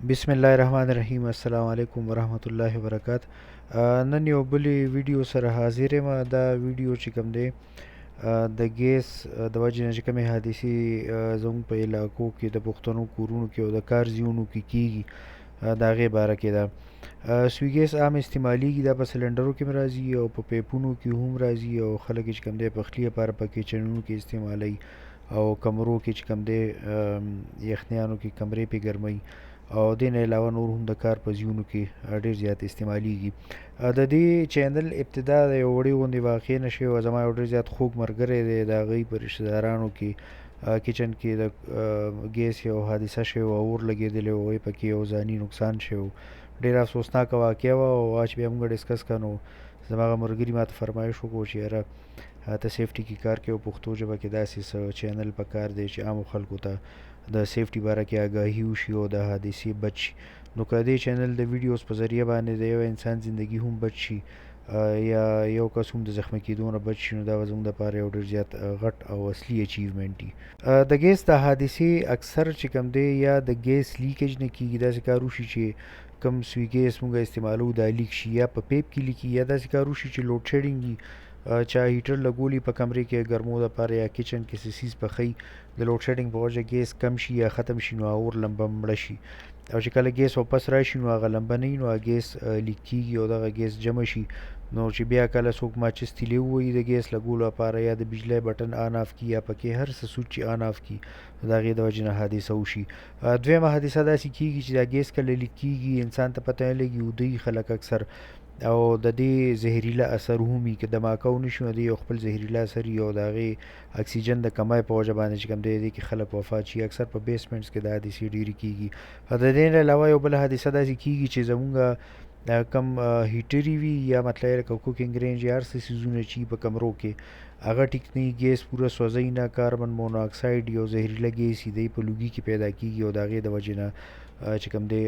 بسم الله الرحمن الرحیم. السلام علیکم ورحمت الله وبرکات. نن یو بلې ویډیو سره حاضر یم. دا ویډیو چې کوم دی د ګیس د وجې نه چې کومې حادثې زموږ په علاقو کې د پښتنو کورونو کې او د کار ځایونو کې کیږي د هغې باره کې ده. سوي ګیس عام استعمالیږي. دا په سلنډرو کې هم راځي او په پیپونو کې هم راځي او خلک یې چې کوم دی پخلي لپاره په کچنونو کې استعمالوي او کمرو کې چې کوم دی یخنیانو کې کمرې پې ګرموي او دې نه علاوه نور هم د کار په ځایونو کې ډېر زیات استعمالیږي. د دې چینل ابتدا د یو وړې غوندې واقعې نه شوې وه. زما یو ډېر زیات خوږ ملګری دی، د هغوی په رشته دارانو کې کچن کې د ګیس یو حادثه شوې وه، اور لګېدلی و، هغوی پکې یو ځاني نقصان شوی و. ډېره افسوسناکه واقعه وه او چې بیا موږ ډسکس کړه نو زما هغه ملګري ما ته فرمایش وکړو چې یاره ته سیفټي کې کار کوې او پښتو ژبه کې داسې څه چینل پکار دی چې عامو خلکو ته د سیفټي باره کې آګاهي وشي او د حادثې بچ شي. نو که دې چینل د ویډیوز په ذریعه باندې د یو انسان زندگی هم بچ شي یا یو کس هم د زخمي کېدو نه بچ شي، نو دا به زموږ دپاره یو ډېر زیات غټ او اصلي اچیومنټ وي. د ګیس د حادثې اکثر چې کوم دی یا د ګیس لیکیج نه کېږي. داسې کار وشي چې کم سوي ګیس مونږ استعمالو دا لیک شي، یا په پیپ کې لیکي، یا داسې کار وشي چې لوډ شیډینګ وي، چا هیټر لګولي په کمرې کې ګرمو دپاره یا کچن کې څه څیز پخوي، د لوډ شیډینګ په وجه ګیس کم شي یا ختم شي، نو اور لمبه مړه شي او چې کله ګیس واپس راشي نو هغه لمبه نه وي، نو هغه ګیس لیک کېږي او دغه ګیس جمع شي. نو چې بیا کله څوک ماچس تیلې ووهي د ګیس لګولو لپاره یا د بجلی بټن آن آف کي یا پکې هر څه سوچ چې آن آف کي، د هغې د وجې نه حادثه وشي. دویمه حادثه داسې کېږي چې دا ګیس کله لیک کېږي انسان ته پته نه لګي، ویده وي خلک اکثر، او د دې زهریله اثر هم وي. که دماکه ونه شي نو د یو خپل زهریله اثر وي او د هغې اکسیجن د کمی په وجه باندې چې کوم دی دې کې خلک وفات شي. اکثر په بیسمنټس کې دا حادثې ډېرې کېږي. د دې نه علاوه یو بله حادثه داسې کېږي چې زمونږ کم هیټرې وي یا مطلب لکه کوکینګ رینج یا هر څه څیزونه چې په کمرو کې هغه ټیک نه وي، ګیس پوره سوځوي نه، کاربن مونوکساید یو زهریله ګیس دی په لوګي کې پیدا کېږي او د هغې د وجې نه چې کوم دی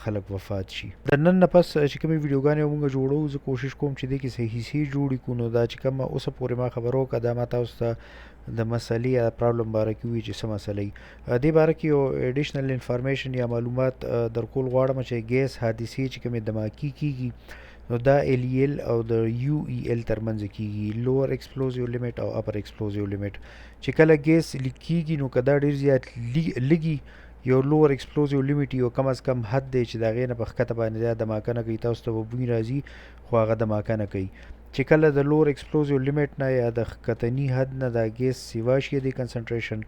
خلک وفات شي. د نن نه پس چې کومې ویډیوګانې مونږ جوړوو زه کوشش کوم چې دې کې صحیح صحیح جوړې کړو. نو دا چې کومه اوسه پورې ما خبره وکړه دا ما تاسو ته د مسلې یا پرابلم باره کې وي چې څه مسله وي. دې باره کې یو ایډیشنل انفارمیشن یا معلومات درکول غواړم چې ګیس حادثې چې کومې دماکي کېږي نو دا LEL او د UEL ترمنځ کېږي، لوور ایکسپلوزیو لیمټ او اپر ایکسپلوزیو لیمټ. چې کله ګیس لیک کېږي نو که دا ډېر زیات لږي یو لوور ایکسپلوزیو لیمټ یو کم از کم حد دی چې د هغې نه په ښکته باندې دا دماکه نه کوي. تاسو ته به بوی راځي خو هغه دماکه نه کوي. چې کله د لوور ایکسپلوزیو لیمټ نه یا د ښکتني حد نه دا ګیس سیوا شي د کنسنټریشن،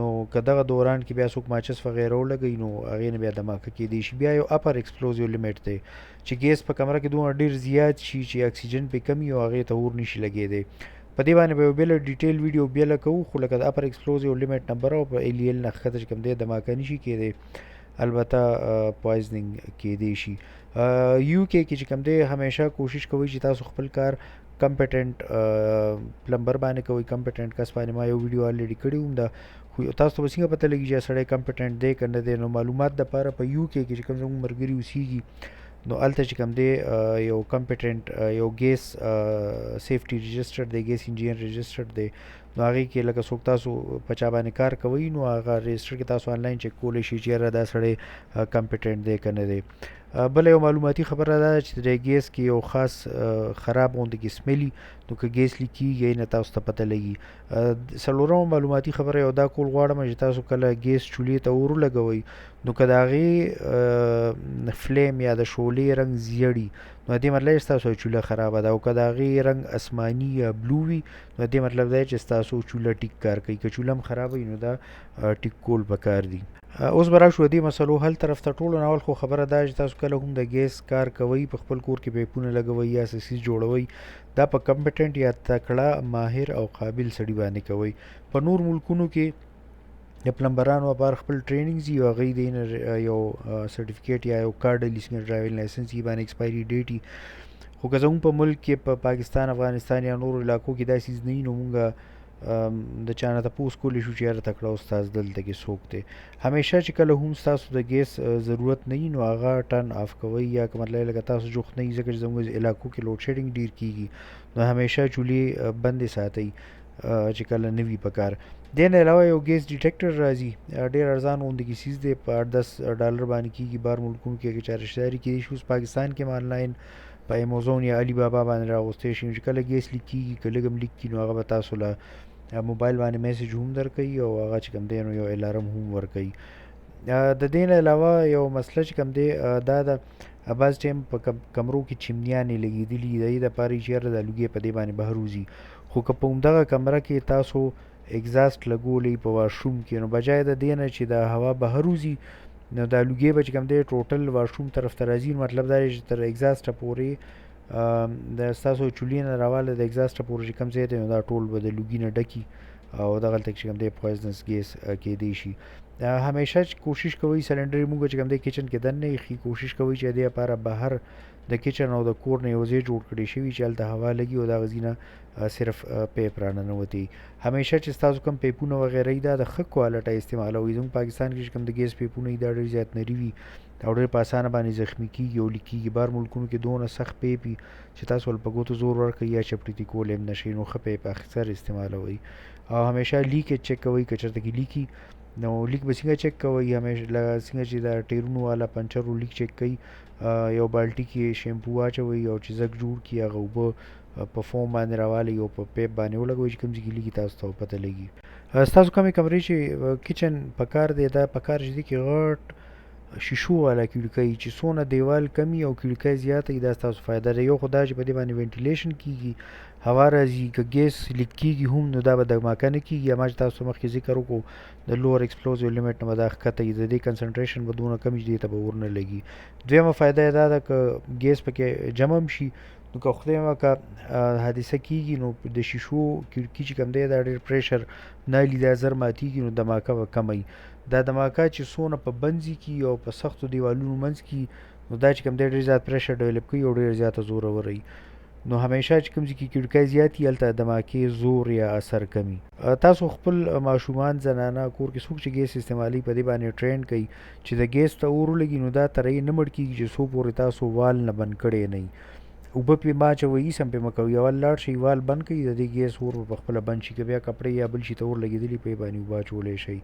نو که دغه دوران کې بیا څوک ماچس وغیره ولګوي نو هغې نه بیا دماکه کېدی شي. بیا یو اپر ایکسپلوزیو لیمټ دی چې ګیس په کمره کې دومره ډېر زیات شي چې اکسیجن پې کم وي او هغې ته اور نشي لګېدی. په دې باندې به یو بېله ډیټیل ویډیو بېله کوو، خو لکه د اپر ایکسپلوزیو لیمټ نمبر او په LEL نه ښکته چې کوم دی دماکه نشي کېدی، البته پوایزنینګ کېدی شي. UK کې چې کوم دی همیشه کوشش کوئ چې تاسو خپل کار کمپټنټ پلمبر باندې کوئ، کمپټنټ کس باندې. ما یو ویډیو الریډي کړی هم ده، خو تاسو ته به څنګه پته لګي چې سړی کمپټنټ دی که نه دی. نو معلومات دپاره په UK کې چې کوم زموږ ملګري اوسېږي نو هلته چې کوم دی یو کمپټنټ یو ګیس سیفټي رجسټر دی، ګیس انجینر رجسټر دی. نو هغې کې لکه څوک تاسو په چا باندې کار کوئ نو هغه رجسټر کې تاسو آنلاین چیک کولی شئ چې یاره دا سړی کمپټنټ دی که نه دی. بله یو معلوماتي خبره دا ده چې د ګیس کې یو خاص خراب غوندې کې سمیلي، نو که ګیس لیک کېږي نه تاسو ته پته لګي. څلورمه معلوماتي خبره یو دا کول غواړم چې تاسو کله ګیس چولې ته اور ولګوئ نو که د هغې فلیم یا د شعلې رنګ زیړي نو دې مطلب چې ستاسو چوله خرابه ده، او که د هغې رنګ اسماني یا بلو وي نو دې مطلب دی چې ستاسو چوله ټیک کار کوي. که چوله هم خرابه وي نو دا ټیک کول پکار دي. اوس به راشو د دې مسلو حل طرف ته. ټولو نه اول خو خبره دا چې تاسو کله هم د ګیس کار کوئ په خپل کور کې پیپونه لګوئ یا څه څیز جوړوئ دا په کمپټنټ یا تکړه ماهر او قابل سړي باندې کوئ. په نور ملکونو کې د پلمبرانو لپاره خپل ټریننګ وي او هغوی د یو سرټیفیکیټ یا یو کارډ لي څنګه ډرایوینګ لایسنس یې باندې ایکسپایري ډیټ وي. خو که زموږ په ملک کې په پاکستان افغانستان یا نورو علاقو کې دا څیز نه وي نو مونږ د چا نه تپوس کولی شو چې یاره تکړه استاد دلته کې څوک دی. همیشه چې کله هم ستاسو د ګیس ضرورت نه وي نو هغه ټرن آف کوئ، یا که مطلب لکه تاسو جوخت نه وي ځکه چې زموږ علاقو کې لوډ شیډینګ ډېر کېږي نو همیشه چولې بندې ساتئ. چې کله نه وي په کار. دې نه علاوه یو ګیس ډیټیکټر راځي، ډېر ارزان غوندې سیز دی، په 8-10 ډالر باندې کېږي. بهر ملکونو کې اگه چا رشتهداري کېدای شي، اوس پاکستان کې هم آنلاین په امازون یا علي بابا باندې راغوستی شي. چې کله ګیس لیک کېږي که لږ هم لیک کړي، نو هغه به تاسو له موبایل باندې میسج هم درکوي او هغه چې کوم دی نو یو الارم هم ورکوي. د دې نه علاوه یو مسله چې کوم دی دا د بعض ټایم په کمرو کې چمنیانې لګېدلي، د دې دپاره چې یاره دا لوګی په دې باندې بهر وځي. خو که په همدغه کمره کې تاسو اګزاست لګولی په واشروم کې، نو بجای د دې نه چې د هوا بهر وځي، نو دا لوګی به چې کوم دی ټوټل واشروم طرف ته راځي. مطلب دا دی چې تر اګزاسته پورې د ستاسو چولې نه راواله د اګزاسته پورې چې کوم ځای دی، نو دا ټول به د لوګي نه ډکي او دغلته چې کوم دی پویزنس ګیس کېدی شي. همیشه کوشش کوئ سلنډر موږ چې کوم دی کچن کې دننه ایښي، کوشش کوئ چې د دې لپاره بهر د کچن او د کور نه یو ځای جوړ کړی شوي چې هلته هوا لګي او د هغه ځای نه صرف پیپ راننوتي. همیشه چې ستاسو کوم پیپونه وغیره دا د ښه کوالټۍ استعمالوئ. زموږ پاکستان کې چې کوم د ګیس پیپونه وي دا ډېر زیات نري وي او ډېر په اسانه باندې زخمي کېږي او لیکېږي. بهر ملکونو کې دونه سخت پیپ وي چې تاسو ول په ګوتو زور ورکړئ یا چپړتي کولی هم نه شئ. نو ښه پیپ اکثر استعمالوئ او همیشه لیکیج چک کوئ. که چېرته کې لیکي نو لیک به څنګه چک کوئ؟ همیشه لکه څنګه چې دا ټیرونو والا پنچرو لیک چک کوي، یو بالټي کې شیمپو واچوئ او چې ځګ جوړ کړي هغه اوبه په فوم باندې راوالئ او په پیپ باندې ولګوئ چې کوم ځای کې لیکي تاسو ته پته لګي. ستاسو کومې کمرې چې کچن په کار دی، دا په کار چې دی کې غټ شیشو والا کړکۍ چې څونه دیوال کمی او کړکۍ زیاته وي، دا ستاسو فایده ده. یو خو دا چې په دې باندې وینټیلیشن کېږي، هوا راځي. که ګیس لیک کېږي هم نو دا به دماکه نه کېږي. ما چې تاسو مخکې ذکر وکړو د لوور ایکسپلوزیو لیمټ نه به دا ښکته وي، د دې کنسنټریشن به دونه کم وي چې دې ته به ور نه لګي. دویمه فایده یې دا ده که ګیس پکې جمع هم شي، نو که خدای وکړه حادثه کېږي، نو د شیشو کړکي چې کوم دی دا ډېر پریشر نه الي، دا ژر ماتېږي، نو دماکه به کمه وي. دا دماکه چې څونه په بنځي کې او په سختو دیوالونو منځ کې، نو دا چې کوم دی ډېر زیات پریشر ډیولپ کوي او ډېر زیاته زوروره وي. نو همیشه چې کوم ځای کې کړکۍ زیات وي هلته دماکې زور یا اثر کمي. تاسو خپل ماشومان، زنانه، کور کې څوک چې ګیس استعمالوي په دې باندې ټرین کړئ چې د ګیس ته اور ولګي نو دا ترې نه مړ کېږي چې څو پورې تاسو وال نه بند کړی نه وي. اوبه پې مه اچوئ، هېڅ هم پې مه کوئ. اول لاړ شئ وال بند کړئ، د دې ګیس اور به پخپله بند شي. که بیا کپړې یا بل شي ته اور لګېدلي پې باندې اوبه اچولی شئ.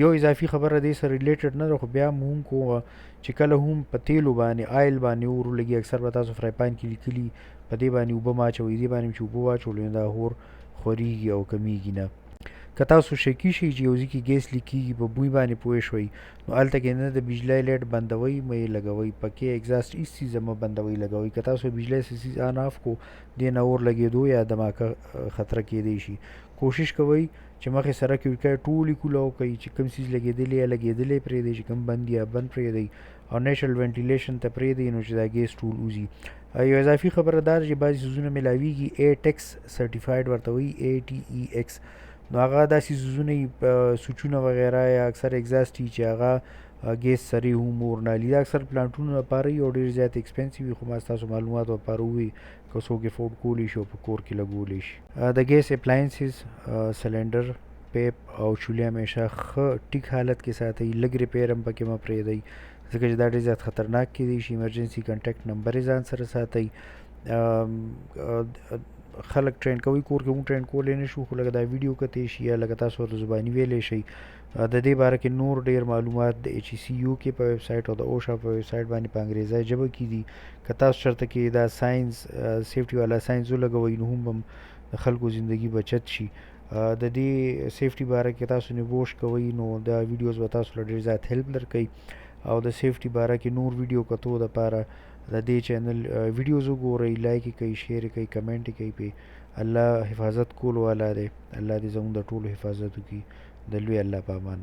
یو اضافي خبره دې سره ریلیټډ نه ده خو بیا هم کومه چې کله هم په تیلو باندې آیل باندې اور ولګي، اکثر به تاسو فرای پان کې لیکلي په دې باندې اوبه مه اچوئ. دې باندې چې اوبه واچولو نو دا اور خورېږي او کمیږي نه. که تاسو شکي شئ چې یو ځای کې ګیس لیک کېږي، په بوی باندې پوه شوئ، نو هلته کې نه د بجلۍ لایټ بندوئ مه یې لګوئ، پکې اګزاست هېڅ څیز مه بندوئ لګوئ. که تاسو بجلۍ څیز آن آف کو، دې نه اور لګېدو یا دماکه خطره کېدی شي. کوشش کوئ چې مخې سره کړکۍ ټولې کولاو کړئ، چې کوم څیز لګېدلی یا لګېدلی پرېږدئ، چې کوم بند یا بند پرېږدئ او نیچرل وینټیلیشن ته پرېږدئ، نو چې دا ګیس ټول وځي. یو اضافي خبره دا ده چې بعضې څیزونه میلاویږي ATEX سرټیفاید ورته وایي ATEX، نو هغه داسې څیزونه وي سوچونه وغیره یا اکثر اګزاست وي چې هغه ګیس سرې هم اور نه الي. دا اکثر پلانټونو لپاره وي او ډېر زیات ایکسپینسیو وي، خو ما ستاسو معلوماتو لپاره ووایي که څوک افورډ کولی شي او په کور کې لګولی شي. د ګیس اپلاینسز، سلنډر، پیپ او چولې همیشه ښه ټیک حالت کې ساتئ. لږ ریپیر هم پکې مه پرېږدئ ځکه چې دا ډېر زیات خطرناک کېدی شي. ایمرجنسي کنټیکټ نمبر یې ځان سره ساتئ. خلک ټرین کوئ، کور کې موږ ټرین کولی نه شو، خو لکه دا ویډیو کتی شي یا لکه تاسو ورته زباني ویلی شئ. د دې باره کې نور ډېر معلومات د HECU کې په ویب سایټ او د OSHA په ویب سایټ باندې په انګریزۍ ژبه کې دي. که تاسو چېرته کې دا ساینس سیفټي والا ساینس ولګوئ نو هم د خلکو زندګي بچت شي. د دې سیفټي باره کې تاسو نبوش کوئ نو دا ویډیوز به تاسو له ډېر زیات هیلپ درکوي. او د سیفټي باره کې نور ویډیو کتو دپاره د دې چینل ویډیوز وګورئ، لایک یې کوئ، شیر یې کوئ، کمنټ یې کوئ پې. الله حفاظت کولو والا دی. الله دې زموږ د ټولو حفاظت وکړي. د لوی الله په امان.